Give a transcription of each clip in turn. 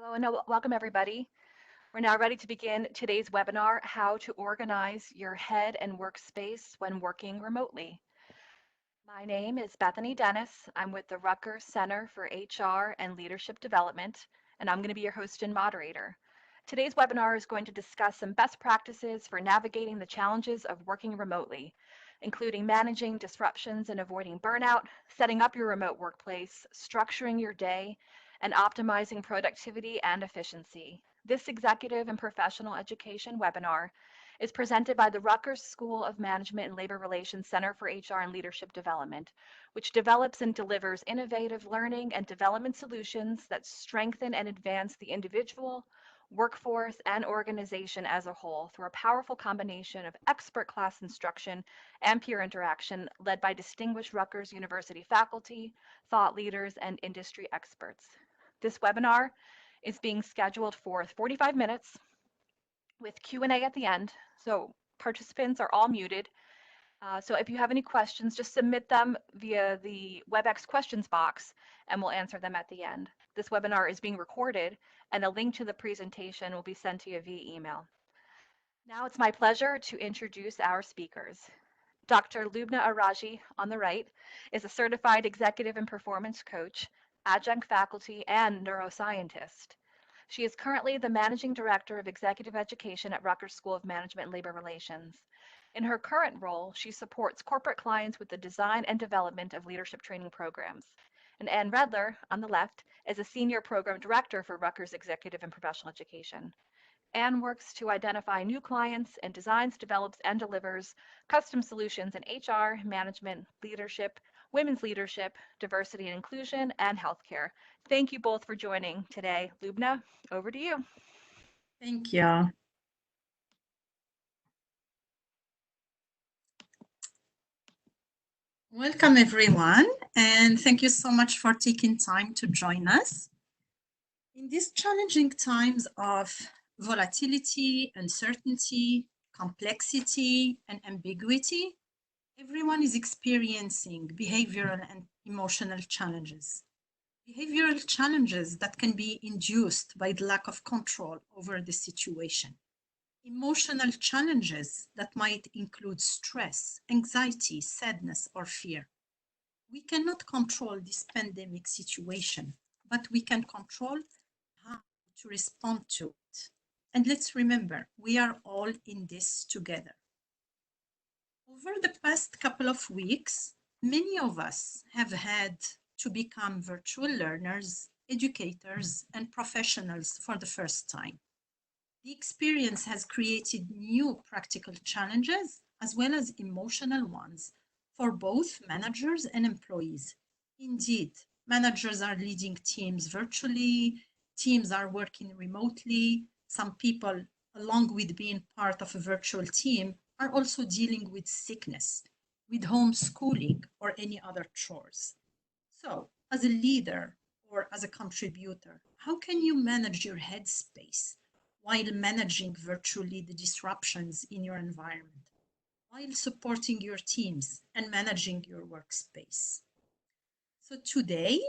Hello and welcome everybody. We're now ready to begin today's webinar, How to Organize Your Head and Workspace When Working Remotely. My name is Bethany Dennis. I'm with the Rutgers Center for HR and Leadership Development, and I'm going to be your host and moderator. Today's webinar is going to discuss some best practices for navigating the challenges of working remotely, including managing disruptions and avoiding burnout, setting up your remote workplace, structuring your day, and optimizing productivity and efficiency. This executive and professional education webinar is presented by the Rutgers School of Management and Labor Relations Center for HR and Leadership Development, which develops and delivers innovative learning and development solutions that strengthen and advance the individual, workforce, and organization as a whole through a powerful combination of expert class instruction and peer interaction led by distinguished Rutgers University faculty, thought leaders, and industry experts. This webinar is being scheduled for 45 minutes with Q&A at the end. So participants are all muted. So if you have any questions, just submit them via the WebEx questions box and we'll answer them at the end. This webinar is being recorded and a link to the presentation will be sent to you via email. Now it's my pleasure to introduce our speakers. Dr. Loubna Erraji, on the right, is a certified executive and performance coach, adjunct faculty, and neuroscientist. She is currently the Managing Director of Executive Education at Rutgers School of Management and Labor Relations. In her current role, she supports corporate clients with the design and development of leadership training programs. And Ann Redler, on the left, is a Senior Program Director for Rutgers Executive and Professional Education. Ann works to identify new clients and designs, develops, and delivers custom solutions in HR, management, leadership, women's leadership, diversity and inclusion, and healthcare. Thank you both for joining today. Loubna, over to you. Thank you. Welcome, everyone, and thank you so much for taking time to join us. In these challenging times of volatility, uncertainty, complexity, and ambiguity, everyone is experiencing behavioral and emotional challenges. Behavioral challenges that can be induced by the lack of control over the situation. Emotional challenges that might include stress, anxiety, sadness, or fear. We cannot control this pandemic situation, but we can control how to respond to it. And let's remember, we are all in this together. Over the past couple of weeks, many of us have had to become virtual learners, educators, and professionals for the first time. The experience has created new practical challenges as well as emotional ones for both managers and employees. Indeed, managers are leading teams virtually, teams are working remotely. Some people, along with being part of a virtual team, are also dealing with sickness, with homeschooling, or any other chores. So, as a leader or as a contributor, how can you manage your headspace while managing virtually the disruptions in your environment, while supporting your teams and managing your workspace? So today,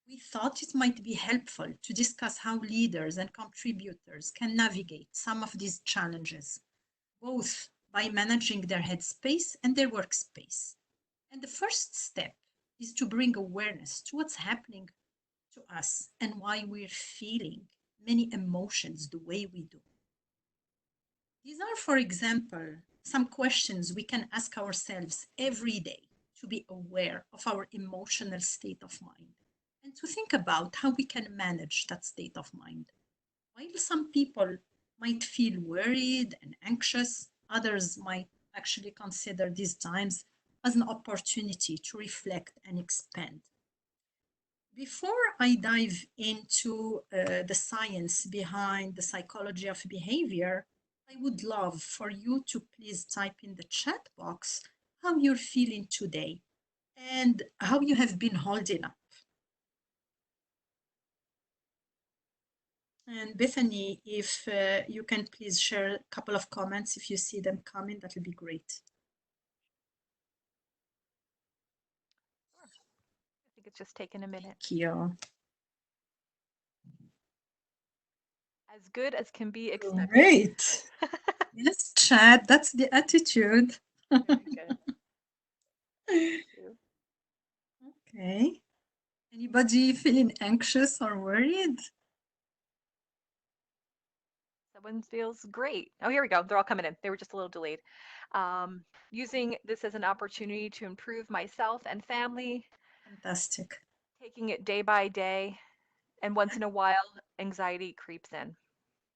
we thought it might be helpful to discuss how leaders and contributors can navigate some of these challenges, both by managing their headspace and their workspace. And the first step is to bring awareness to what's happening to us and why we're feeling many emotions the way we do. These are, for example, some questions we can ask ourselves every day to be aware of our emotional state of mind and to think about how we can manage that state of mind. While some people might feel worried and anxious, others might actually consider these times as an opportunity to reflect and expand. Before I dive into the science behind the psychology of behavior, I would love for you to please type in the chat box how you're feeling today and how you have been holding up. And Bethany, if you can please share a couple of comments if you see them coming, that would be great. I think it's just taken a minute. Thank you. As good as can be expected. Great. Yes, Chad, that's the attitude. Very good. Thank you. Okay. Anybody feeling anxious or worried? Someone feels great. Oh, here we go. They're all coming in. They were just a little delayed. Using this as an opportunity to improve myself and family, Fantastic. taking it day by day, and once in a while, anxiety creeps in.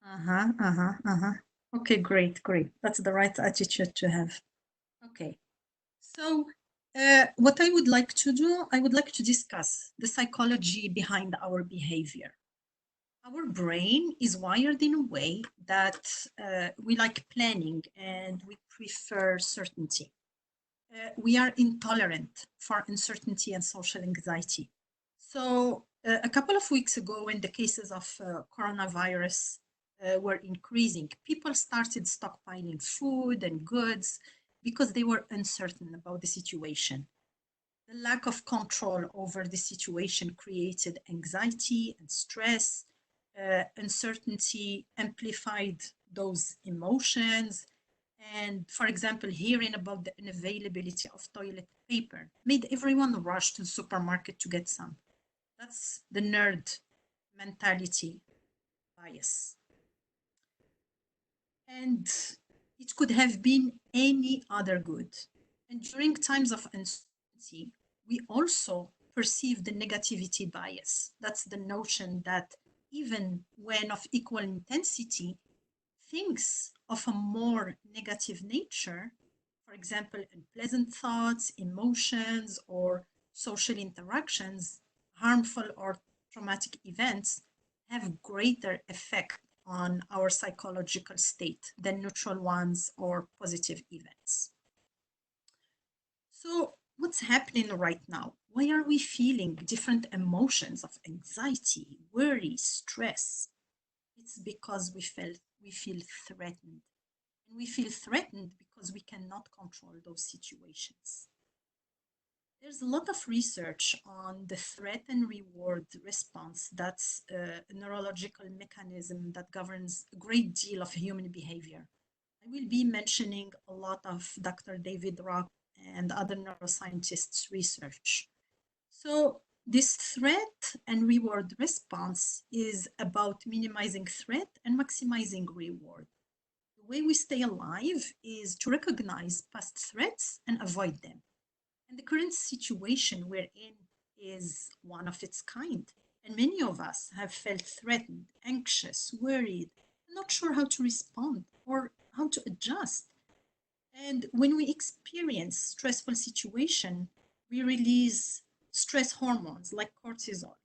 Uh-huh, uh-huh, uh-huh. Okay, great, great. That's the right attitude to have. Okay. So, what I would like to do, I would like to discuss the psychology behind our behavior. Our brain is wired in a way that we like planning and we prefer certainty. We are intolerant for uncertainty and social anxiety. So, a couple of weeks ago, when the cases of coronavirus were increasing, people started stockpiling food and goods because they were uncertain about the situation. The lack of control over the situation created anxiety and stress. Uncertainty amplified those emotions. And for example, hearing about the unavailability of toilet paper made everyone rush to the supermarket to get some. That's the nerd mentality bias. And it could have been any other good. And during times of uncertainty, we also perceive the negativity bias. That's the notion that even when of equal intensity, things of a more negative nature, for example, unpleasant thoughts, emotions, or social interactions, harmful or traumatic events, have greater effect on our psychological state than neutral ones or positive events. So, what's happening right now? Why are we feeling different emotions of anxiety, worry, stress? It's because we feel threatened. And we feel threatened because we cannot control those situations. There's a lot of research on the threat and reward response. That's a neurological mechanism that governs a great deal of human behavior. I will be mentioning a lot of Dr. David Rock and other neuroscientists' research. So, this threat and reward response is about minimizing threat and maximizing reward. The way we stay alive is to recognize past threats and avoid them. And the current situation we're in is one of its kind. And many of us have felt threatened, anxious, worried, not sure how to respond or how to adjust. And when we experience stressful situation, we release stress hormones like cortisol,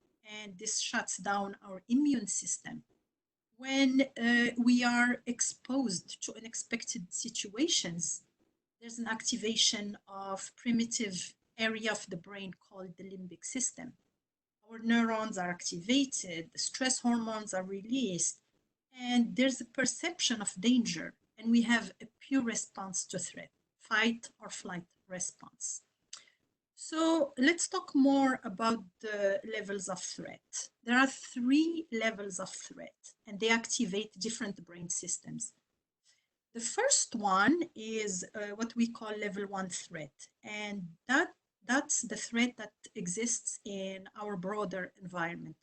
and this shuts down our immune system. When we are exposed to unexpected situations, there's an activation of primitive area of the brain called the limbic system. Our neurons are activated, the stress hormones are released, and there's a perception of danger, and we have a pure response to threat, fight or flight response. So let's talk more about the levels of threat. There are three levels of threat, and they activate different brain systems. The first one is what we call level one threat, and that's the threat that exists in our broader environment.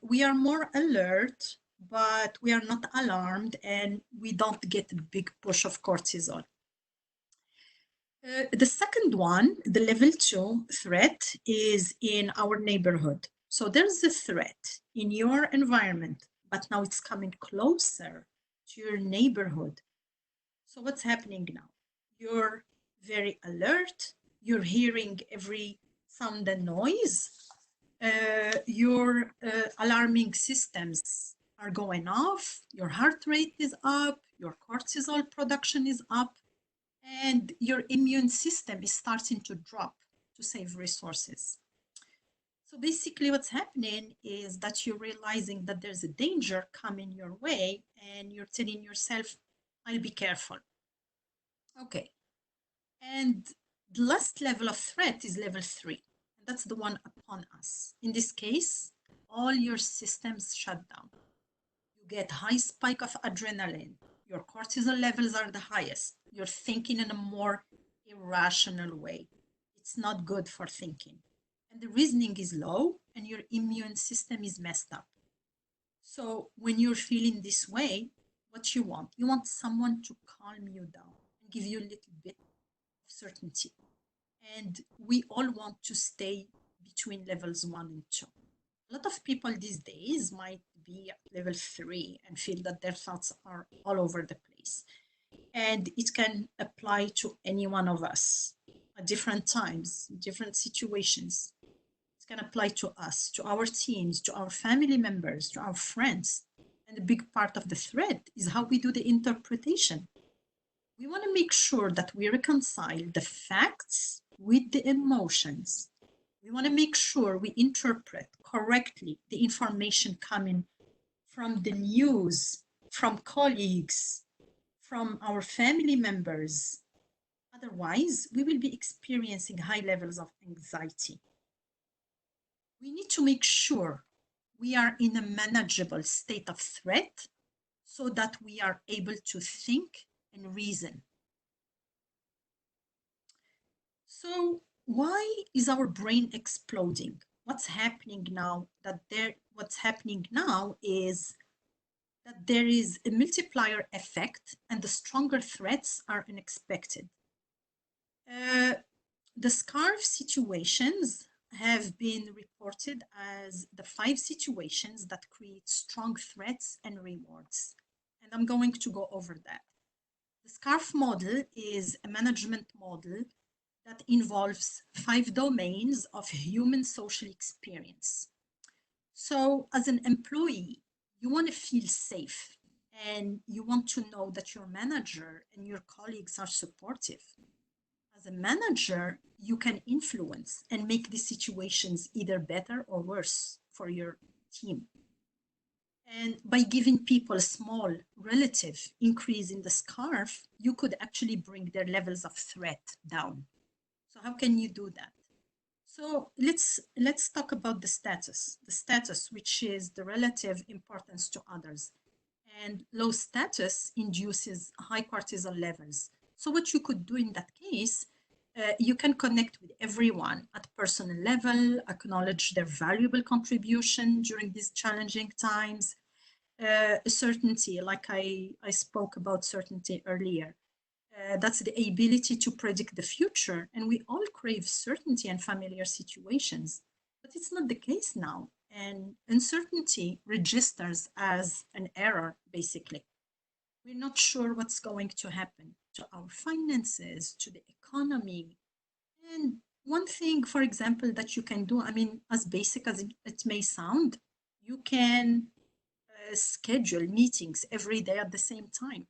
We are more alert, but we are not alarmed, and we don't get a big push of cortisol. The second one, the level two threat, is in our neighborhood. So there's a threat in your environment, but now it's coming closer to your neighborhood. So what's happening now? You're very alert. You're hearing every sound and noise. Your alarming systems are going off. Your heart rate is up. Your cortisol production is up. And your immune system is starting to drop to save resources. So basically, what's happening is that you're realizing that there's a danger coming your way, and you're telling yourself, I'll be careful. Okay. And the last level of threat is level three. And that's the one upon us. In this case, all your systems shut down. You get high spike of adrenaline. Your cortisol levels are the highest. You're thinking in a more irrational way. It's not good for thinking. And the reasoning is low and your immune system is messed up. So when you're feeling this way, what you want someone to calm you down and give you a little bit of certainty. And we all want to stay between levels 1 and 2. A lot of people these days might be at level 3 and feel that their thoughts are all over the place. And it can apply to any one of us at different times, different situations. It can apply to us, to our teams, to our family members, to our friends. And a big part of the thread is how we do the interpretation. We want to make sure that we reconcile the facts with the emotions. We want to make sure we interpret correctly the information coming from the news, from colleagues, from our family members. Otherwise, we will be experiencing high levels of anxiety. We need to make sure we are in a manageable state of threat so that we are able to think and reason. So why is our brain exploding? What's happening now? What's happening now is that there is a multiplier effect and the stronger threats are unexpected. The SCARF situations have been reported as the 5 situations that create strong threats and rewards. And I'm going to go over that. The SCARF model is a management model that involves 5 domains of human social experience. So as an employee, you want to feel safe and you want to know that your manager and your colleagues are supportive. As a manager, you can influence and make the situations either better or worse for your team. And by giving people a small relative increase in the SCARF, you could actually bring their levels of threat down. So how can you do that? So let's talk about the status. The status, which is the relative importance to others. And low status induces high cortisol levels. So what you could do in that case, you can connect with everyone at personal level, acknowledge their valuable contribution during these challenging times. Certainty, like I spoke about certainty earlier. That's the ability to predict the future. And we all crave certainty and familiar situations, but it's not the case now. And uncertainty registers as an error, basically. We're not sure what's going to happen to our finances, to the economy. And one thing, for example, that you can do, I mean, as basic as it may sound, you can schedule meetings every day at the same time.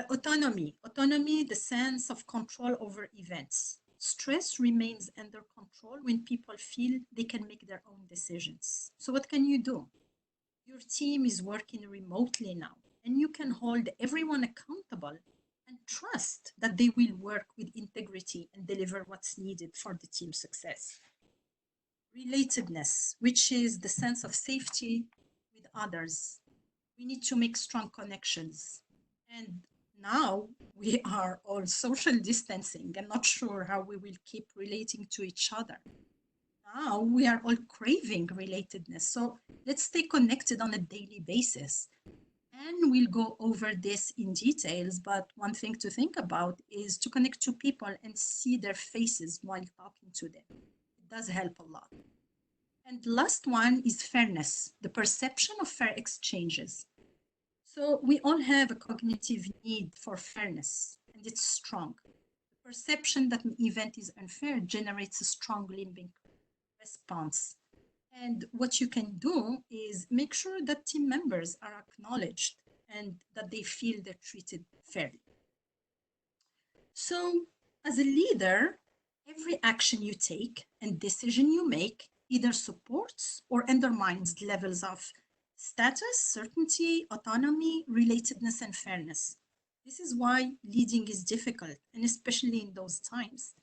Autonomy, the sense of control over events. Stress remains under control when people feel they can make their own decisions. So what can you do? Your team is working remotely now, and you can hold everyone accountable and trust that they will work with integrity and deliver what's needed for the team success. Relatedness, which is the sense of safety with others. We need to make strong connections. And now we are all social distancing and not sure how we will keep relating to each other. Now we are all craving relatedness. So let's stay connected on a daily basis. And we'll go over this in details, but one thing to think about is to connect to people and see their faces while talking to them. It does help a lot. And the last one is fairness, the perception of fair exchanges. So we all have a cognitive need for fairness, and it's strong. The perception that an event is unfair generates a strong limbic response. And what you can do is make sure that team members are acknowledged and that they feel they're treated fairly. So as a leader, every action you take and decision you make either supports or undermines the levels of status, certainty, autonomy, relatedness, and fairness. This is why leading is difficult, and especially in those times.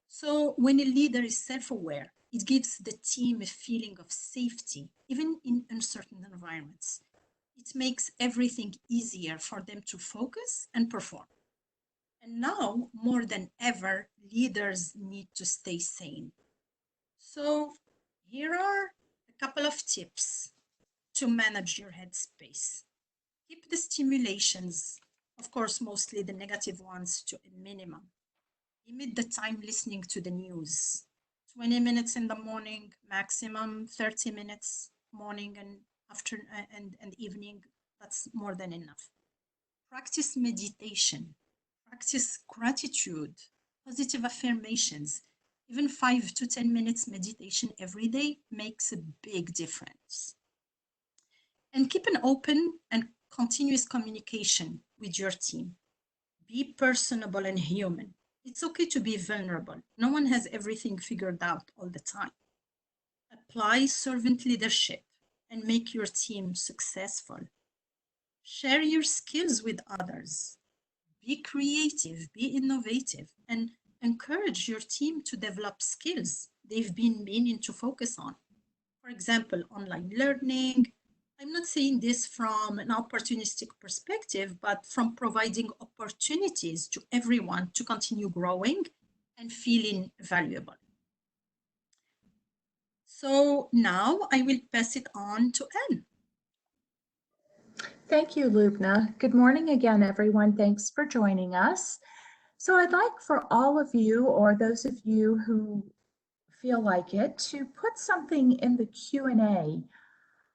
So when a leader is self-aware It gives the team a feeling of safety, even in uncertain environments. It makes everything easier for them to focus and perform. And now, more than ever, leaders need to stay sane. So, here are a couple of tips to manage your headspace. Keep the stimulations, of course, mostly the negative ones, to a minimum. Limit the time listening to the news. 20 minutes in the morning, maximum 30 minutes morning and after and evening. That's more than enough. Practice meditation. Practice gratitude, positive affirmations. Even 5 to 10 minutes meditation every day makes a big difference. And keep an open and continuous communication with your team. Be personable and human. It's okay to be vulnerable. No one has everything figured out all the time. Apply servant leadership and make your team successful. Share your skills with others. Be creative, be innovative, and encourage your team to develop skills they've been meaning to focus on. For example, online learning. I'm not saying this from an opportunistic perspective, but from providing opportunities to everyone to continue growing and feeling valuable. So now I will pass it on to Anne. Thank you, Loubna. Good morning again, everyone. Thanks for joining us. So I'd like for all of you, or those of you who feel like it, to put something in the Q&A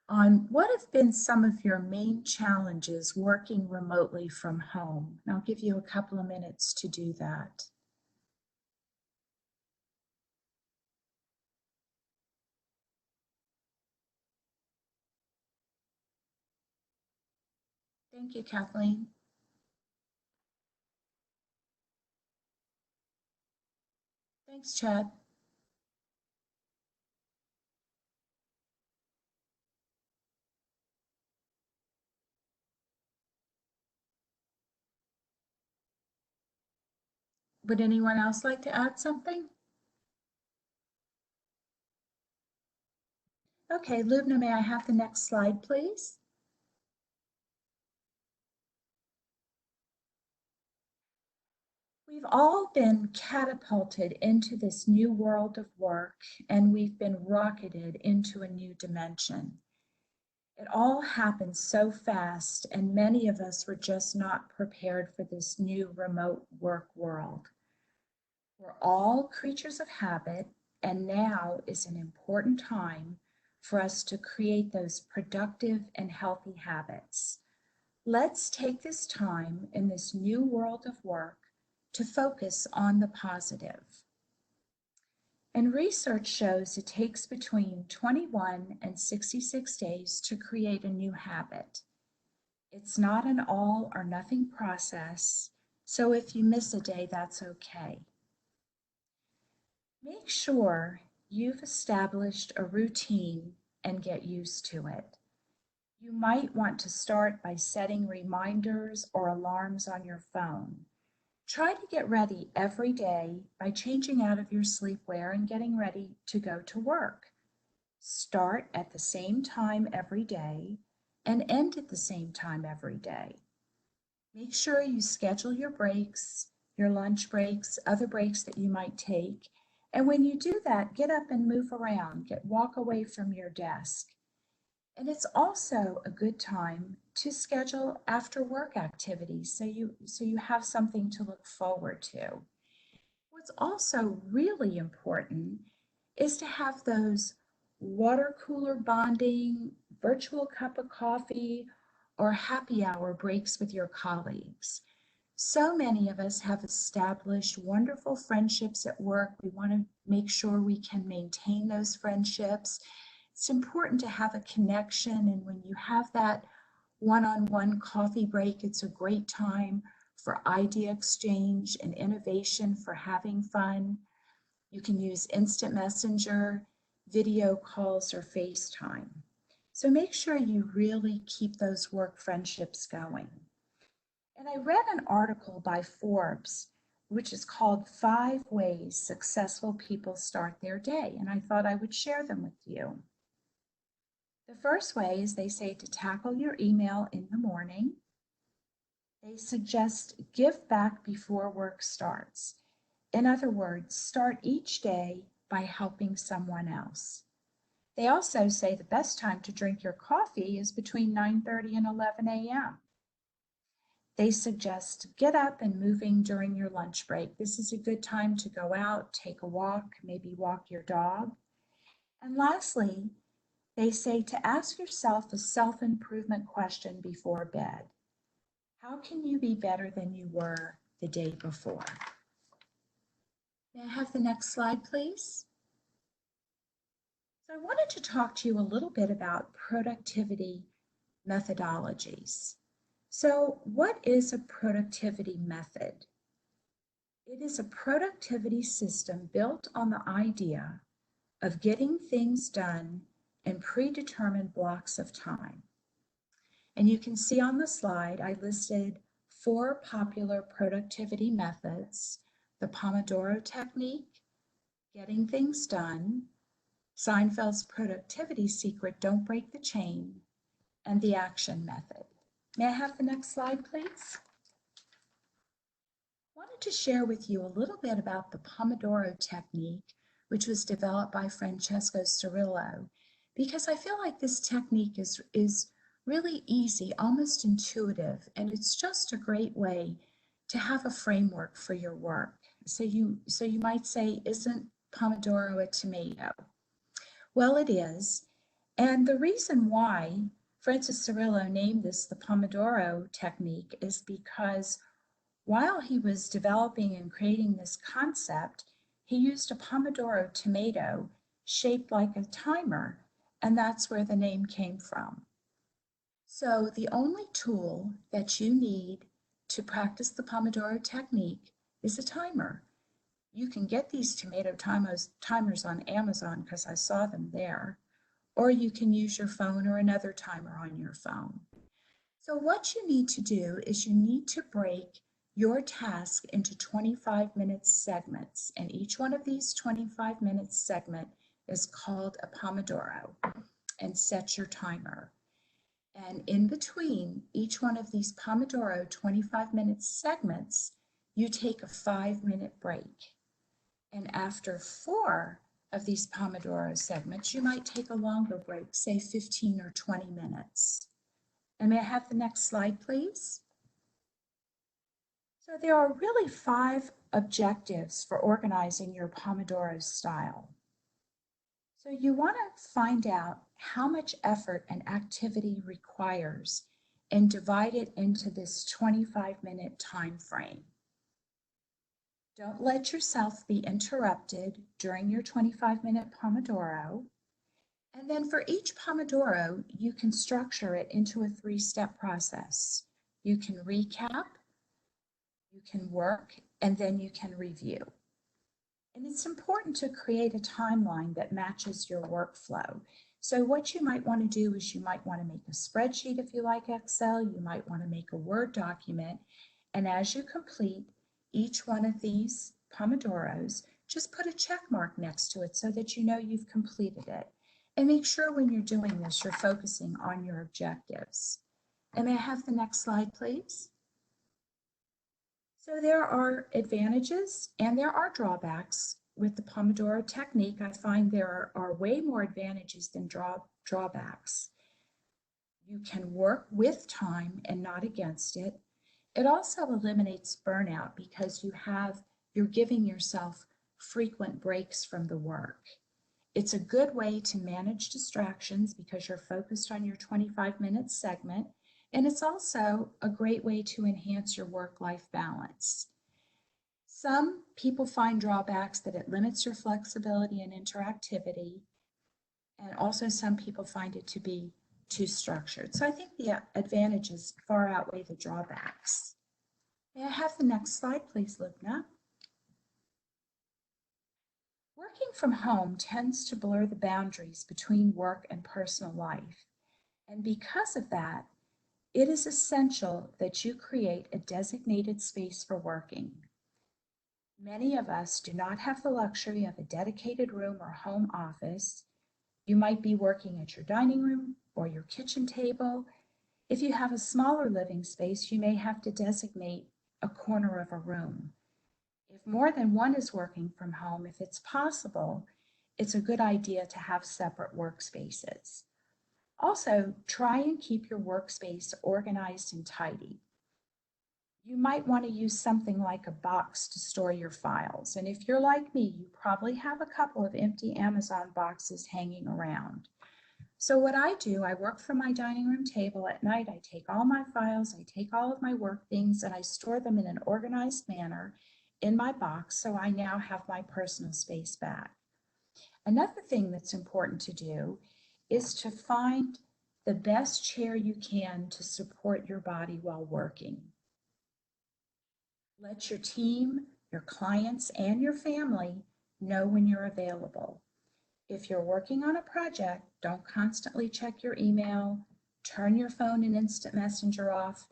on what have been some of your main challenges working remotely from home. And I'll give you a couple of minutes to do that. Thank you, Kathleen. Thanks, Chad. Would anyone else like to add something? Okay, Loubna, may I have the next slide, please? We've all been catapulted into this new world of work, and we've been rocketed into a new dimension. It all happened so fast, and many of us were just not prepared for this new remote work world. We're all creatures of habit, and now is an important time for us to create those productive and healthy habits. Let's take this time in this new world of work to focus on the positive. And research shows it takes between 21 and 66 days to create a new habit. It's not an all or nothing process, so if you miss a day, that's okay. Make sure you've established a routine and get used to it. You might want to start by setting reminders or alarms on your phone. Try to get ready every day by changing out of your sleepwear and getting ready to go to work. Start at the same time every day and end at the same time every day. Make sure you schedule your breaks, your lunch breaks, other breaks that you might take. And when you do that, get up and move around, walk away from your desk. And it's also a good time to schedule after work activities so you have something to look forward to. What's also really important is to have those water cooler bonding, virtual cup of coffee, or happy hour breaks with your colleagues. So many of us have established wonderful friendships at work. We want to make sure we can maintain those friendships. It's important to have a connection, and when you have that one-on-one coffee break, it's a great time for idea exchange and innovation, for having fun. You can use instant messenger, video calls, or FaceTime. So make sure you really keep those work friendships going. And I read an article by Forbes which is called 5 Ways Successful People Start Their Day, and I thought I would share them with you. The first way is they say to tackle your email in the morning. They suggest give back before work starts. In other words, start each day by helping someone else. They also say the best time to drink your coffee is between 9:30 and 11 a.m. They suggest get up and moving during your lunch break. This is a good time to go out, take a walk, maybe walk your dog. And lastly, they say to ask yourself a self-improvement question before bed. How can you be better than you were the day before? May I have the next slide, please? So I wanted to talk to you a little bit about productivity methodologies. So what is a productivity method? It is a productivity system built on the idea of getting things done in predetermined blocks of time. And you can see on the slide, I listed 4 popular productivity methods: the Pomodoro technique, getting things done, Seinfeld's productivity secret, don't break the chain, and the action method. May I have the next slide, please? I wanted to share with you a little bit about the Pomodoro technique, which was developed by Francesco Cirillo, because I feel like this technique is really easy, almost intuitive, and it's just a great way to have a framework for your work. So you might say, isn't Pomodoro a tomato? Well, it is. And the reason why Francis Cirillo named this the Pomodoro technique is because while he was developing and creating this concept, he used a Pomodoro tomato shaped like a timer, and that's where the name came from. So the only tool that you need to practice the Pomodoro technique is a timer. You can get these tomato timers on Amazon because I saw them there, or you can use your phone or another timer on your phone. So what you need to do is you need to break your task into 25-minute segments, and each one of these 25-minute segment is called a Pomodoro, and set your timer. And in between each one of these Pomodoro 25-minute segments, you take a 5-minute break. And after 4 of these Pomodoro segments, you might take a longer break, say 15 or 20 minutes. And may I have the next slide, please? So there are really 5 objectives for organizing your Pomodoro style. So you want to find out how much effort an activity requires and divide it into this 25-minute time frame. Don't let yourself be interrupted during your 25-minute Pomodoro. And then for each Pomodoro, you can structure it into a 3-step process. You can recap, you can work, and then you can review. And it's important to create a timeline that matches your workflow. So what you might want to do is you might want to make a spreadsheet if you like Excel, you might want to make a Word document, and as you complete each one of these Pomodoros, just put a check mark next to it so that you know you've completed it. And make sure when you're doing this, you're focusing on your objectives. And may I have the next slide, please? So there are advantages and there are drawbacks with the Pomodoro technique. I find there are way more advantages than drawbacks. You can work with time and not against it. It also eliminates burnout because you're giving yourself frequent breaks from the work. It's a good way to manage distractions because you're focused on your 25-minute segment, and it's also a great way to enhance your work-life balance. Some people find drawbacks that it limits your flexibility and interactivity, and also some people find it to be too structured. So I think the advantages far outweigh the drawbacks. May I have the next slide, please, Loubna? Working from home tends to blur the boundaries between work and personal life. And because of that, it is essential that you create a designated space for working. Many of us do not have the luxury of a dedicated room or home office. You might be working at your dining room or your kitchen table. If you have a smaller living space, you may have to designate a corner of a room. If more than one is working from home, if it's possible, it's a good idea to have separate workspaces. Also, try and keep your workspace organized and tidy. You might want to use something like a box to store your files. And if you're like me, you probably have a couple of empty Amazon boxes hanging around. So what I do, I work from my dining room table at night. I take all my files, I take all of my work things, and I store them in an organized manner in my box, so I now have my personal space back. Another thing that's important to do is to find the best chair you can to support your body while working. Let your team, your clients, and your family know when you're available. If you're working on a project, don't constantly check your email, turn your phone and instant messenger off,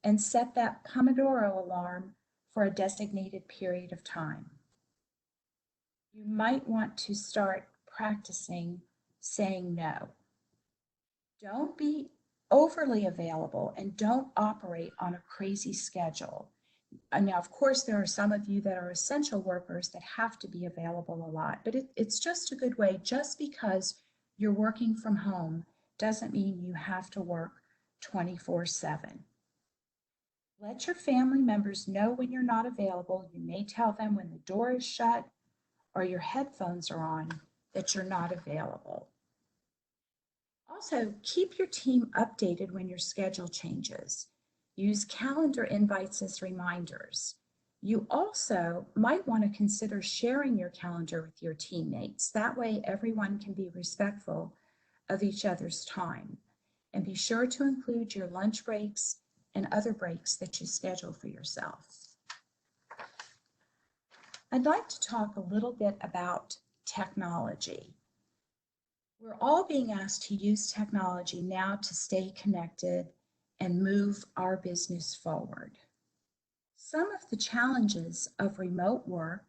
and set that Pomodoro alarm for a designated period of time. You might want to start practicing saying no. Don't be overly available and don't operate on a crazy schedule. Now, of course, there are some of you that are essential workers that have to be available a lot, but it's just a good way. Just because you're working from home doesn't mean you have to work 24/7. Let your family members know when you're not available. You may tell them when the door is shut or your headphones are on that you're not available. Also, keep your team updated when your schedule changes. Use calendar invites as reminders. You also might want to consider sharing your calendar with your teammates. That way, everyone can be respectful of each other's time. And be sure to include your lunch breaks and other breaks that you schedule for yourself. I'd like to talk a little bit about technology. We're all being asked to use technology now to stay connected and move our business forward. Some of the challenges of remote work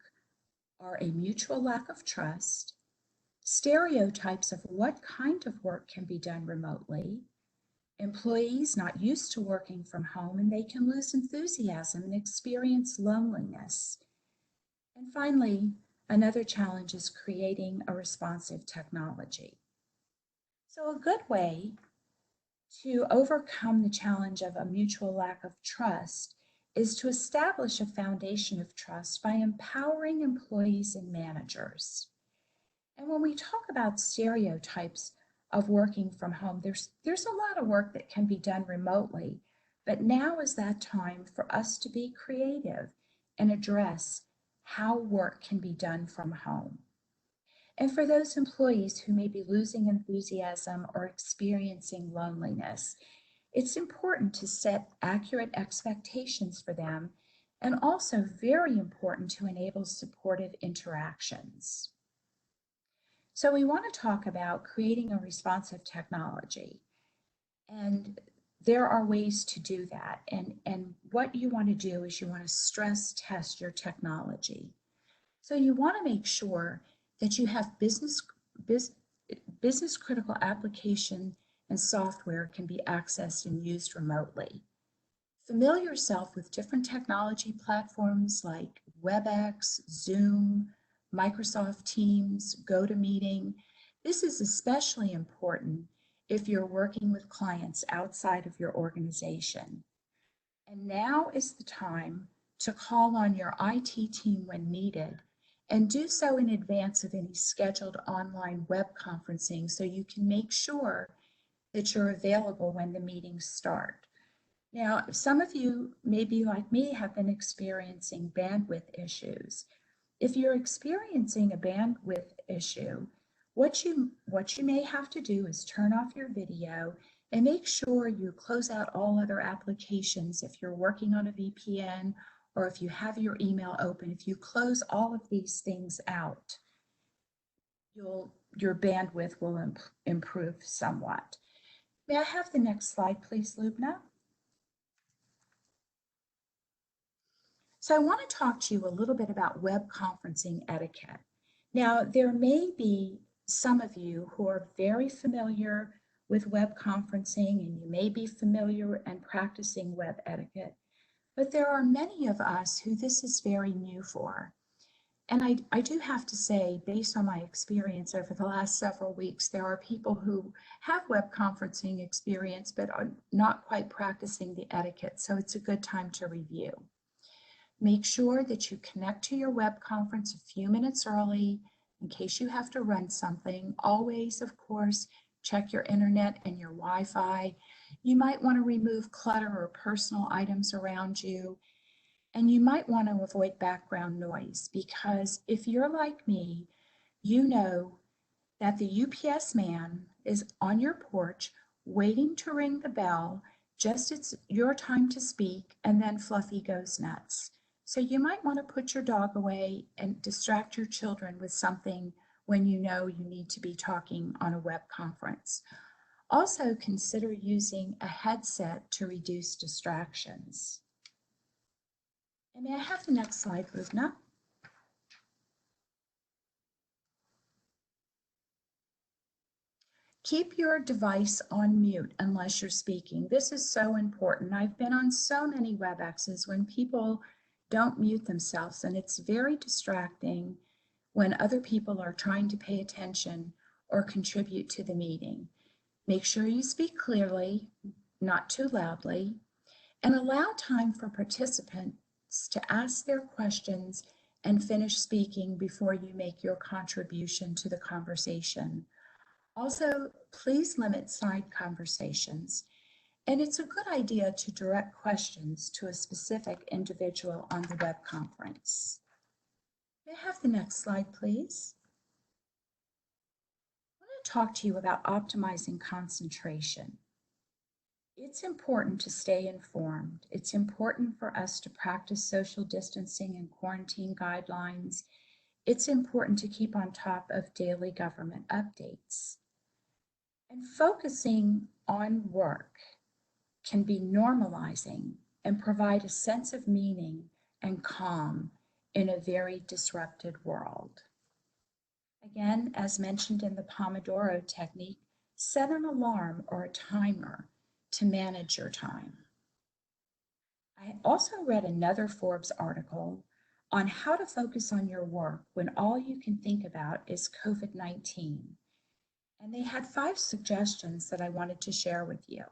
are a mutual lack of trust, stereotypes of what kind of work can be done remotely, employees not used to working from home, and they can lose enthusiasm and experience loneliness. And finally, another challenge is creating a responsive technology. So a good way to overcome the challenge of a mutual lack of trust is to establish a foundation of trust by empowering employees and managers. And when we talk about stereotypes of working from home, there's a lot of work that can be done remotely, but now is that time for us to be creative and address how work can be done from home. And for those employees who may be losing enthusiasm or experiencing loneliness, it's important to set accurate expectations for them and also very important to enable supportive interactions. So we want to talk about creating a responsive technology. And there are ways to do that. And what you want to do is you want to stress test your technology. So you want to make sure that you have business critical application and software can be accessed and used remotely. Familiar yourself with different technology platforms like WebEx, Zoom, Microsoft Teams, GoToMeeting. This is especially important if you're working with clients outside of your organization. And now is the time to call on your IT team when needed, and do so in advance of any scheduled online web conferencing so you can make sure that you're available when the meetings start. Now, some of you, maybe like me, have been experiencing bandwidth issues. If you're experiencing a bandwidth issue, what you may have to do is turn off your video and make sure you close out all other applications. If you're working on a VPN or if you have your email open, if you close all of these things out, your bandwidth will improve somewhat. May I have the next slide, please, Loubna? So I want to talk to you a little bit about web conferencing etiquette. Now, there may be some of you who are very familiar with web conferencing, and you may be familiar and practicing web etiquette, but there are many of us who this is very new for. And I do have to say, based on my experience over the last several weeks, there are people who have web conferencing experience but are not quite practicing the etiquette. So it's a good time to review. Make sure that you connect to your web conference a few minutes early in case you have to run something. Always, of course, check your internet and your Wi-Fi. You might want to remove clutter or personal items around you. And you might want to avoid background noise, because if you're like me, you know that the UPS man is on your porch waiting to ring the bell. Just it's your time to speak, and then Fluffy goes nuts. So you might want to put your dog away and distract your children with something when you know you need to be talking on a web conference. Also, consider using a headset to reduce distractions. And may I have the next slide, Loubna? Keep your device on mute unless you're speaking. This is so important. I've been on so many WebExes when people don't mute themselves, and it's very distracting when other people are trying to pay attention or contribute to the meeting. Make sure you speak clearly, not too loudly, and allow time for participants to ask their questions and finish speaking before you make your contribution to the conversation. Also, please limit side conversations, and it's a good idea to direct questions to a specific individual on the web conference. May I have the next slide, please? I want to talk to you about optimizing concentration. It's important to stay informed. It's important for us to practice social distancing and quarantine guidelines. It's important to keep on top of daily government updates. And focusing on work can be normalizing and provide a sense of meaning and calm in a very disrupted world. Again, as mentioned in the Pomodoro technique, set an alarm or a timer to manage your time. I also read another Forbes article on how to focus on your work when all you can think about is COVID-19. And they had 5 suggestions that I wanted to share with you.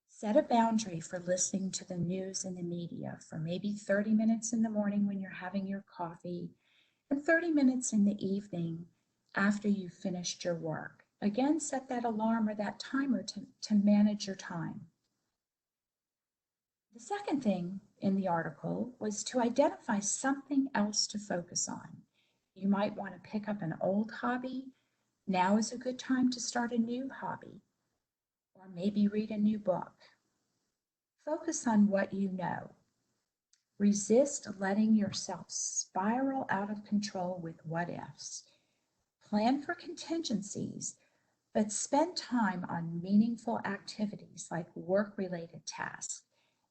Set a boundary for listening to the news and the media for maybe 30 minutes in the morning when you're having your coffee and 30 minutes in the evening after you've finished your work. Again, set that alarm or that timer to manage your time. The second thing in the article was to identify something else to focus on. You might want to pick up an old hobby. Now is a good time to start a new hobby, or maybe read a new book. Focus on what you know. Resist letting yourself spiral out of control with what ifs. Plan for contingencies, but spend time on meaningful activities like work-related tasks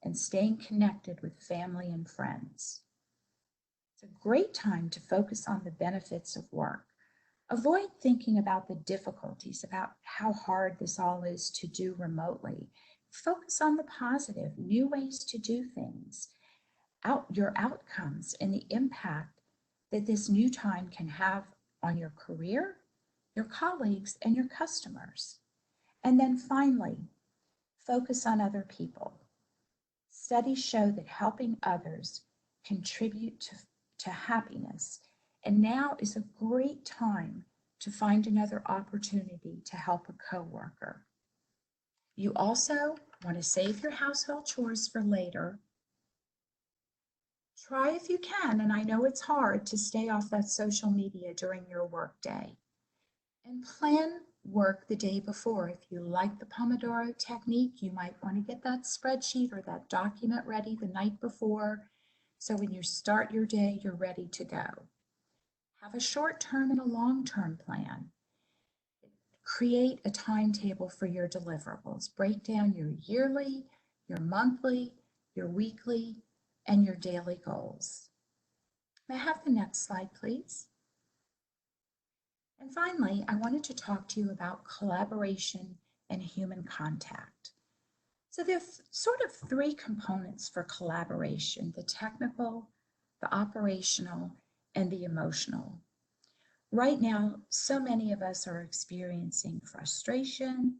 and staying connected with family and friends. It's a great time to focus on the benefits of work. Avoid thinking about the difficulties, about how hard this all is to do remotely. Focus on the positive, new ways to do things, your outcomes, and the impact that this new time can have on your career, your colleagues, and your customers. And then finally, focus on other people. Studies show that helping others contribute to happiness, and now is a great time to find another opportunity to help a coworker. You also want to save your household chores for later. Try if you can, and I know it's hard to stay off that social media during your work day. And plan work the day before. If you like the Pomodoro technique, you might want to get that spreadsheet or that document ready the night before, so when you start your day, you're ready to go. Have a short-term and a long-term plan. Create a timetable for your deliverables. Break down your yearly, your monthly, your weekly, and your daily goals. May I have the next slide, please? And finally, I wanted to talk to you about collaboration and human contact. So there are sort of three components for collaboration: the technical, the operational, and the emotional. Right now, so many of us are experiencing frustration,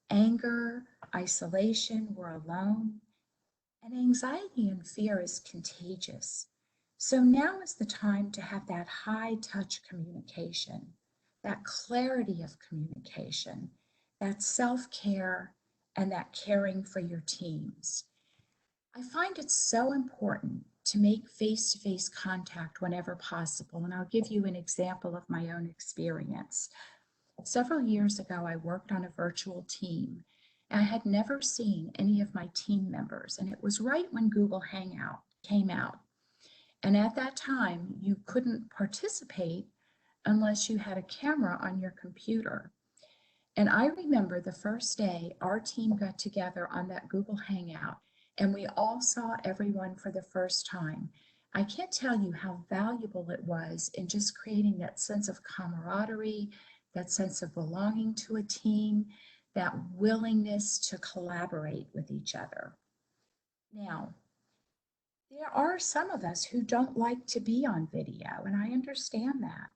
anger, isolation, we're alone, and anxiety and fear is contagious. So now is the time to have that high touch communication, that clarity of communication, that self-care, and that caring for your teams. I find it so important to make face-to-face contact whenever possible, and I'll give you an example of my own experience. Several years ago, I worked on a virtual team, and I had never seen any of my team members, and it was right when Google Hangout came out. And at that time, you couldn't participate unless you had a camera on your computer. And I remember the first day our team got together on that Google Hangout, and we all saw everyone for the first time. I can't tell you how valuable it was in just creating that sense of camaraderie, that sense of belonging to a team, that willingness to collaborate with each other. Now, there are some of us who don't like to be on video, and I understand that.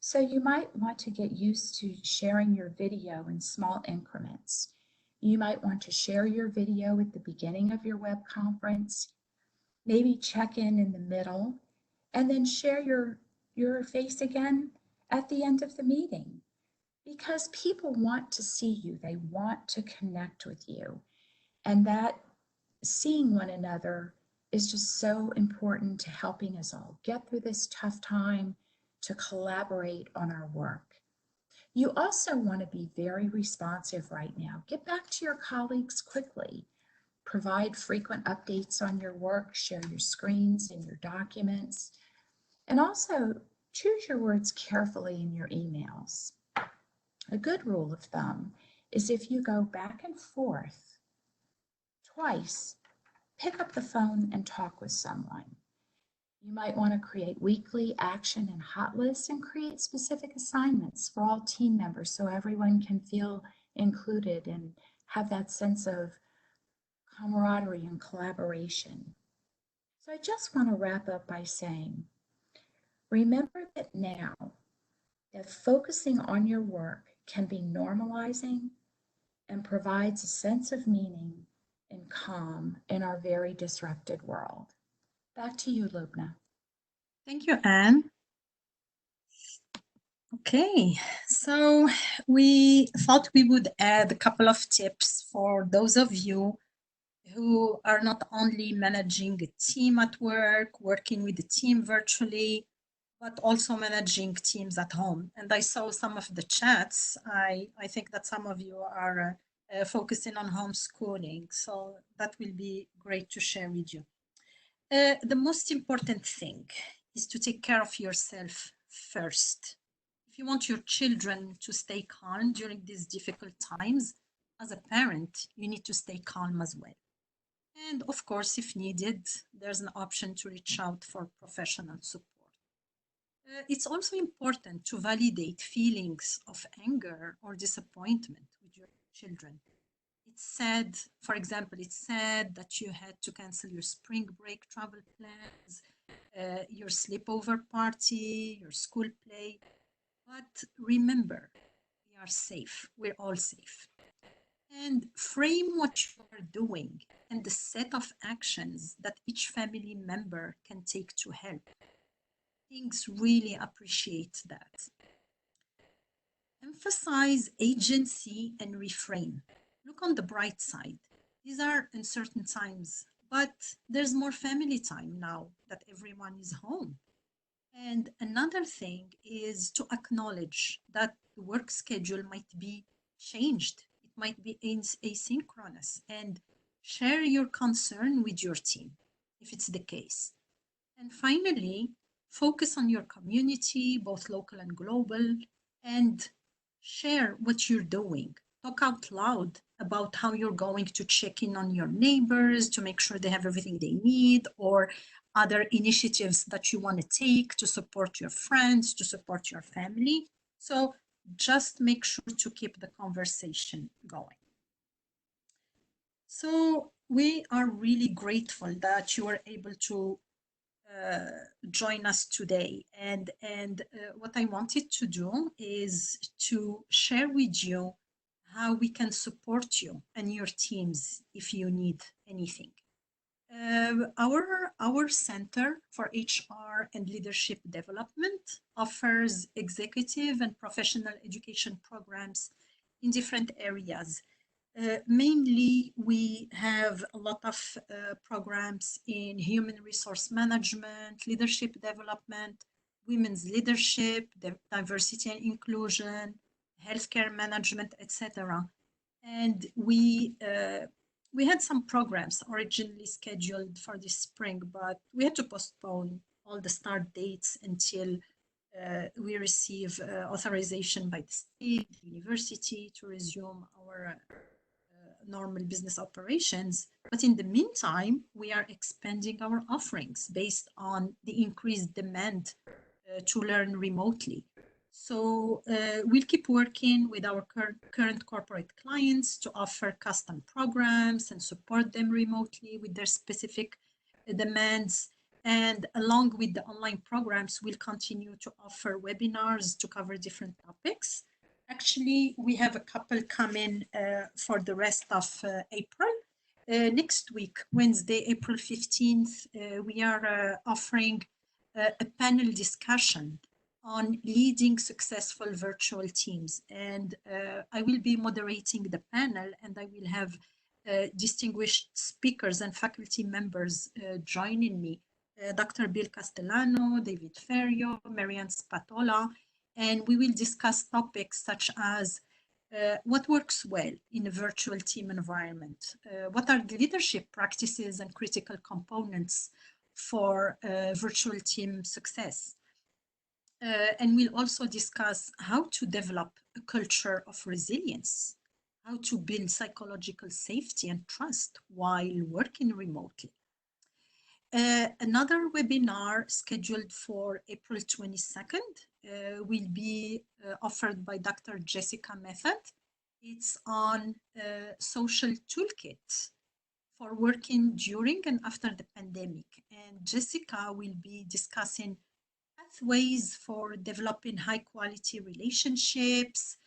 So you might want to get used to sharing your video in small increments. You might want to share your video at the beginning of your web conference, maybe check in the middle, and then share your face again at the end of the meeting. Because people want to see you, they want to connect with you. And that seeing one another is just so important to helping us all get through this tough time, to collaborate on our work. You also want to be very responsive right now. Get back to your colleagues quickly. Provide frequent updates on your work, share your screens and your documents, and also choose your words carefully in your emails. A good rule of thumb is if you go back and forth twice, pick up the phone and talk with someone. You might want to create weekly action and hot lists and create specific assignments for all team members so everyone can feel included and have that sense of camaraderie and collaboration. So I just want to wrap up by saying, remember that now that focusing on your work can be normalizing and provides a sense of meaning and calm in our very disrupted world. Back to you, Loubna. Thank you, Anne. Okay, so we thought we would add a couple of tips for those of you who are not only managing a team at work, working with the team virtually, but also managing teams at home. And I saw some of the chats. I think that some of you are focusing on homeschooling, so that will be great to share with you. The most important thing is to take care of yourself first. If you want your children to stay calm during these difficult times, as a parent, you need to stay calm as well. And of course, if needed, there's an option to reach out for professional support. It's also important to validate feelings of anger or disappointment with your children. It's sad, for example, it's sad that you had to cancel your spring break travel plans, your sleepover party, your school play. But remember, we are safe. We're all safe. And frame what you are doing and the set of actions that each family member can take to help. Things really appreciate that. Emphasize agency and reframe. Look on the bright side. These are uncertain times, but there's more family time now that everyone is home. And another thing is to acknowledge that the work schedule might be changed. It might be asynchronous, and share your concern with your team if it's the case. And finally, focus on your community, both local and global, and share what you're doing. talk out loud about how you're going to check in on your neighbors to make sure they have everything they need, or other initiatives that you want to take to support your friends, to support your family. So just make sure to keep the conversation going. So we are really grateful that you were able to join us today. And what I wanted to do is to share with you how we can support you and your teams if you need anything. Our Center for HR and Leadership Development offers executive and professional education programs in different areas. Mainly, we have a lot of programs in human resource management, leadership development, women's leadership, diversity and inclusion, healthcare management, etc. And we had some programs originally scheduled for this spring, but we had to postpone all the start dates until we receive authorization by the state, university to resume our normal business operations. But in the meantime, we are expanding our offerings based on the increased demand to learn remotely. So we'll keep working with our current corporate clients to offer custom programs and support them remotely with their specific demands. And along with the online programs, we'll continue to offer webinars to cover different topics. Actually, we have a couple coming for the rest of April. Next week, Wednesday, April 15th, we are offering a panel discussion on leading successful virtual teams. And I will be moderating the panel, and I will have distinguished speakers and faculty members joining me. Dr. Bill Castellano, David Ferrio, Marianne Spatola, and we will discuss topics such as what works well in a virtual team environment? What are the leadership practices and critical components for virtual team success? And we'll also discuss how to develop a culture of resilience, how to build psychological safety and trust while working remotely. Another webinar scheduled for April 22nd will be offered by Dr. Jessica Method. It's on social toolkit for working during and after the pandemic. And Jessica will be discussing pathways for developing high quality relationships,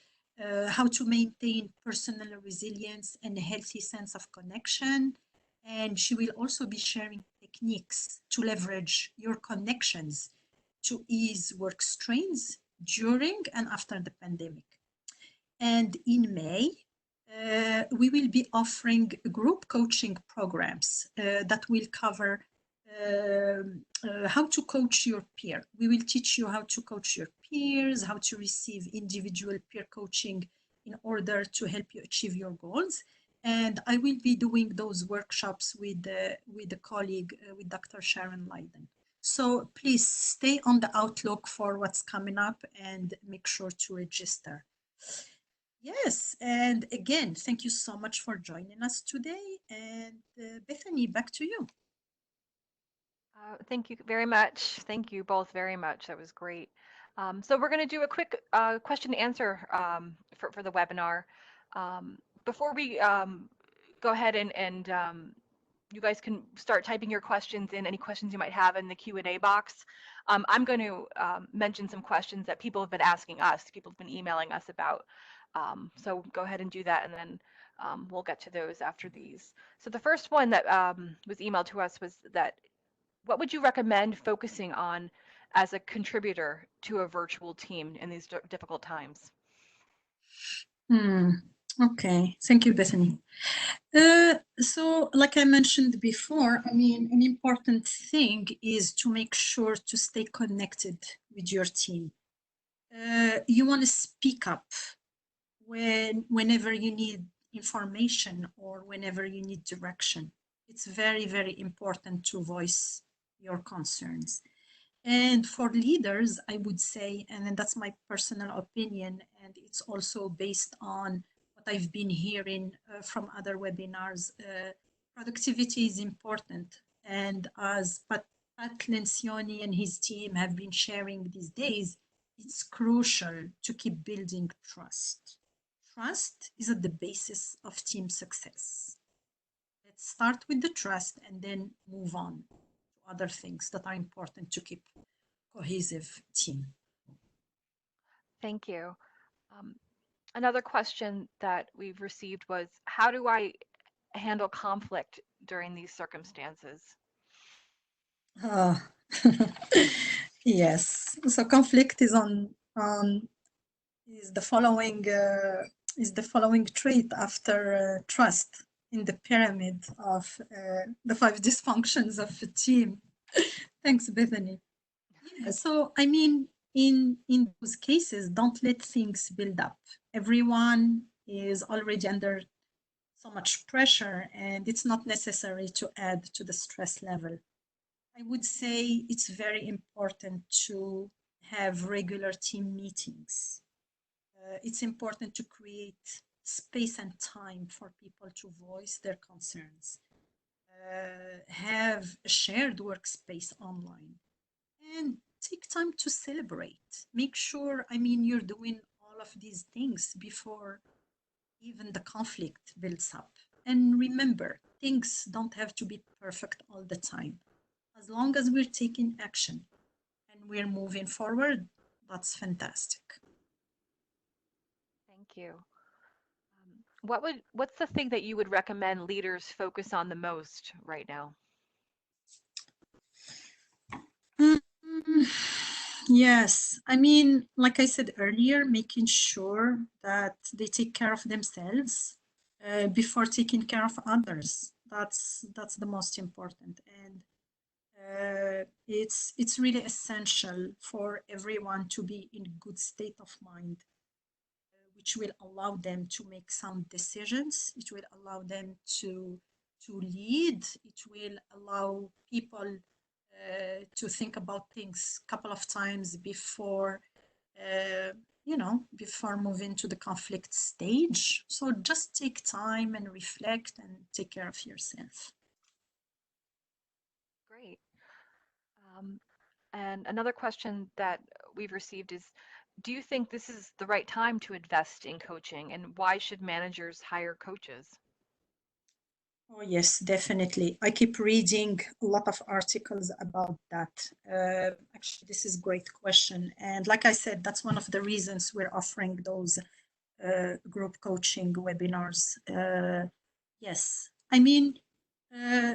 how to maintain personal resilience and a healthy sense of connection. And she will also be sharing techniques to leverage your connections to ease work strains during and after the pandemic. And in May, we will be offering group coaching programs that will cover how to coach your peer. We will teach you how to coach your peers, how to receive individual peer coaching in order to help you achieve your goals. And I will be doing those workshops with a colleague, with Dr. Sharon Leiden. So please stay on the outlook for what's coming up and make sure to register. Yes, and again, thank you so much for joining us today. And Bethany, back to you. Thank you very much. Thank you both very much. That was great. So we're going to do a quick question and answer for the webinar. Before we go ahead and you guys can start typing your questions in, any questions you might have in the Q&A box. I'm going to mention some questions that people have been asking us, people have been emailing us about. So go ahead and do that, and then we'll get to those after these. So the first one that was emailed to us was that, what would you recommend focusing on as a contributor to a virtual team in these difficult times? Okay, thank you, Bethany. So like I mentioned before, I mean, an important thing is to make sure to stay connected with your team. You want to speak up whenever you need information or whenever you need direction. It's very, very important to voice your concerns. And for leaders, I would say, and that's my personal opinion, and it's also based on what I've been hearing from other webinars. Productivity is important. And as Pat Lencioni and his team have been sharing these days, it's crucial to keep building trust. Trust is at the basis of team success. Let's start with the trust and then move on to other things that are important to keep cohesive team. Thank you. Um, Another question that we've received was, how do I handle conflict during these circumstances? Uh, yes. So conflict is is the following trait after trust in the pyramid of the 5 dysfunctions of a team. Thanks, Bethany. Yeah, so I mean, in those cases, don't let things build up. Everyone is already under so much pressure, and it's not necessary to add to the stress level. I would say it's very important to have regular team meetings. It's important to create space and time for people to voice their concerns. Have a shared workspace online and take time to celebrate. Make sure, I mean, you're doing all of these things before even the conflict builds up. And remember, things don't have to be perfect all the time. As long as we're taking action and we're moving forward, that's fantastic. Thank you. What's the thing that you would recommend leaders focus on the most right now? Mm, Yes, I mean, like I said earlier, making sure that they take care of themselves before taking care of others. That's the most important, and it's really essential for everyone to be in good state of mind, which will allow them to make sound decisions. It will allow them to lead. It will allow people to think about things a couple of times before, before moving to the conflict stage. So just take time and reflect and take care of yourself. Great. Um, and another question that we've received is, do you think this is the right time to invest in coaching, and why should managers hire coaches? Oh, yes, definitely. I keep reading a lot of articles about that. Actually, this is a great question. And like I said, that's one of the reasons we're offering those group coaching webinars. Yes, I mean, uh,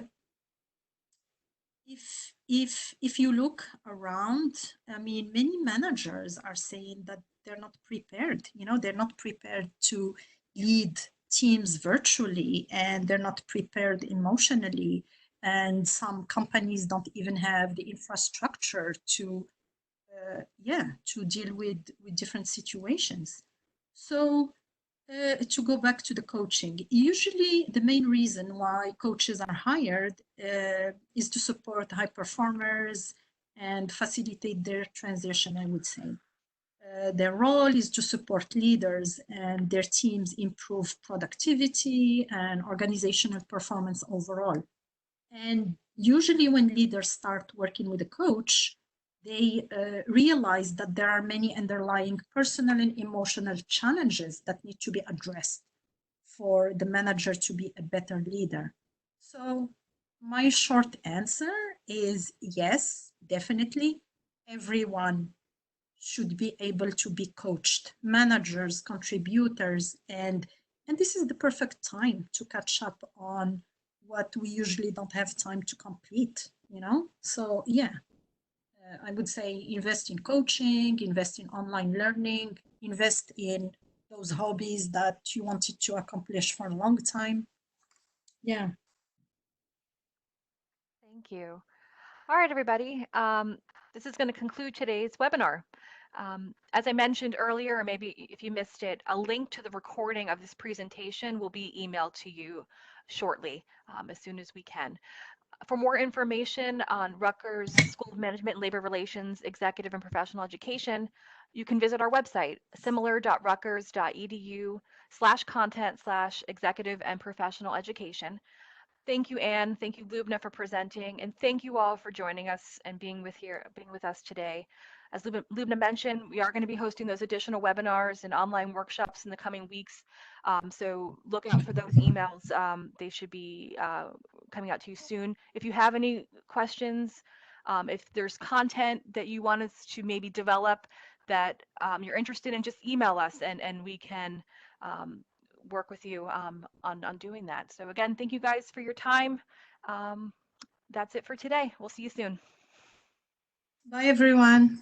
if you look around, I mean, many managers are saying that they're not prepared. They're not prepared to lead teams virtually, and they're not prepared emotionally. And some companies don't even have the infrastructure to deal with different situations. So to go back to the coaching, usually the main reason why coaches are hired is to support high performers and facilitate their transition, I would say. Their role is to support leaders and their teams improve productivity and organizational performance overall. And usually when leaders start working with a coach, they realize that there are many underlying personal and emotional challenges that need to be addressed for the manager to be a better leader. So my short answer is yes, definitely. Everyone should be able to be coached, managers, contributors, and this is the perfect time to catch up on what we usually don't have time to complete. So yeah, I would say invest in coaching, invest in online learning, invest in those hobbies that you wanted to accomplish for a long time. Yeah. Thank you. All right, everybody. This is going to conclude today's webinar. As I mentioned earlier, or maybe if you missed it, a link to the recording of this presentation will be emailed to you shortly, as soon as we can. For more information on Rutgers School of Management and Labor Relations, Executive and Professional Education, you can visit our website, similar.rutgers.edu/content/executive and professional education. Thank you, Anne. Thank you, Loubna, for presenting, and thank you all for joining us and being with us today. As Loubna mentioned, we are going to be hosting those additional webinars and online workshops in the coming weeks. So look out for those emails. They should be coming out to you soon. If you have any questions, if there's content that you want us to maybe develop that you're interested in, just email us and we can work with you on doing that. So again, thank you guys for your time. That's it for today. We'll see you soon. Bye, everyone.